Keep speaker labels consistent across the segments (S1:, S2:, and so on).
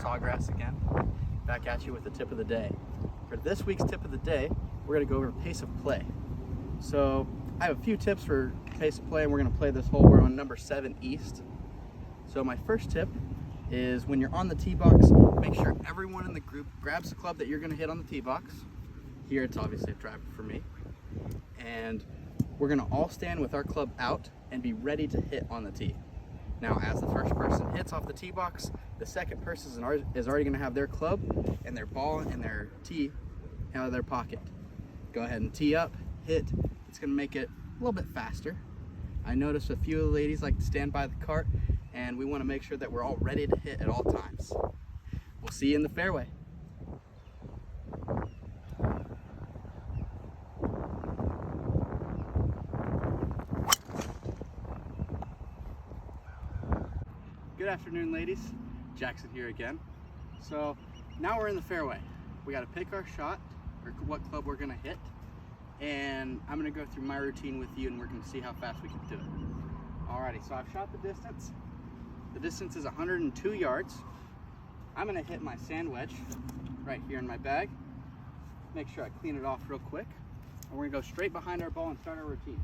S1: Sawgrass again, back at you with the tip of the day. For this week's tip of the day, we're going to go over pace of play. So I have a few tips for pace of play, and we're going to play this hole. We're on number 7 east. So my first tip is when you're on the tee box, make sure everyone in the group grabs the club that you're going to hit on the tee box. Here it's obviously a driver for me. And we're going to all stand with our club out and be ready to hit on the tee. Now, as the first person hits off the tee box, the second person is already going to have their club and their ball and their tee out of their pocket. Go ahead and tee up, hit. It's going to make it a little bit faster. I noticed a few of the ladies like to stand by the cart, and we want to make sure that we're all ready to hit at all times. We'll see you in the fairway. Good afternoon, ladies. Jackson here again. So now we're in the fairway. We got to pick our shot, or what club we're going to hit, and I'm going to go through my routine with you, and we're going to see how fast we can do it. Alrighty, so I've shot the distance. The distance is 102 yards. I'm going to hit my sand wedge right here in my bag. Make sure I clean it off real quick, and we're going to go straight behind our ball and start our routine.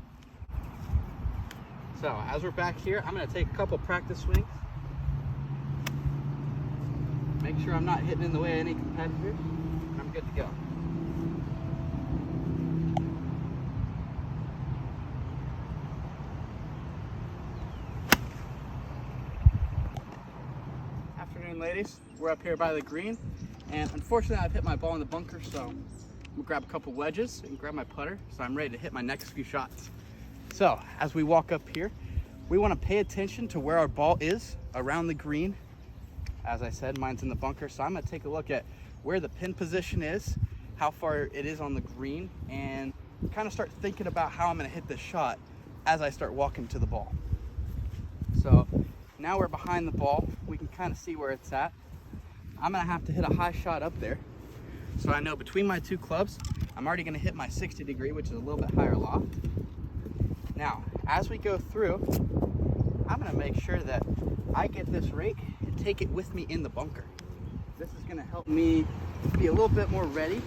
S1: So as we're back here, I'm going to take a couple practice swings. Make sure I'm not hitting in the way of any competitors, and I'm good to go. Afternoon, ladies. We're up here by the green, and unfortunately I've hit my ball in the bunker, so I'm gonna grab a couple wedges and grab my putter, so I'm ready to hit my next few shots. So as we walk up here, we want to pay attention to where our ball is around the green. As I said, mine's in the bunker, so I'm going to take a look at where the pin position is, how far it is on the green, and kind of start thinking about how I'm going to hit this shot as I start walking to the ball. So now we're behind the ball. We can kind of see where it's at. I'm going to have to hit a high shot up there. So I know between my two clubs, I'm already going to hit my 60 degree, which is a little bit higher loft. Now, as we go through, I'm going to make sure that I get this rake and take it with me in the bunker. This is going to help me be a little bit more ready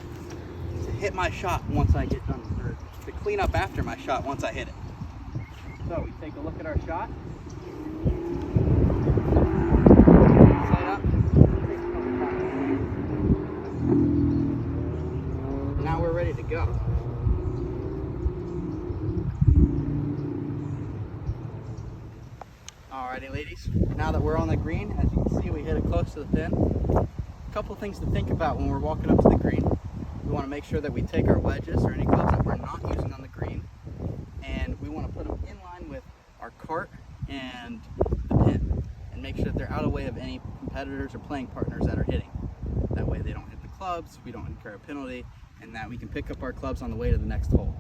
S1: to hit my shot once I get done, or to clean up after my shot once I hit it. So we take a look at our shot. Set up. Now we're ready to go. Alrighty, ladies, now that we're on the green, as you can see, we hit it close to the pin. A couple things to think about when we're walking up to the green. We want to make sure that we take our wedges or any clubs that we're not using on the green, and we want to put them in line with our cart and the pin, and make sure that they're out of the way of any competitors or playing partners that are hitting. That way they don't hit the clubs, we don't incur a penalty, and that we can pick up our clubs on the way to the next hole.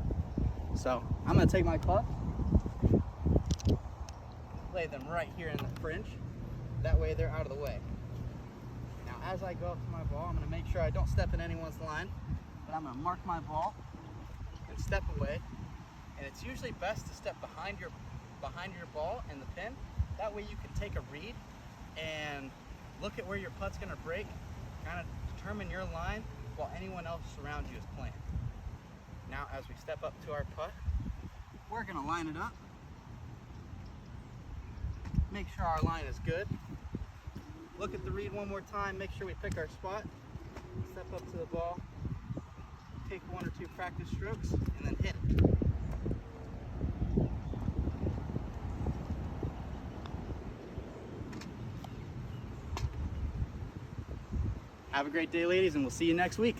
S1: So I'm going to take my club, lay them right here in the fringe. That way they're out of the way. Now as I go up to my ball, I'm going to make sure I don't step in anyone's line, but I'm going to mark my ball and step away. And it's usually best to step behind your ball and the pin. That way you can take a read and look at where your putt's going to break, kind of determine your line while anyone else around you is playing. Now as we step up to our putt, we're going to line it up. Make sure our line is good. Look at the read one more time, make sure we pick our spot, step up to the ball, take 1 or 2 practice strokes, and then hit it. Have a great day, ladies, and we'll see you next week.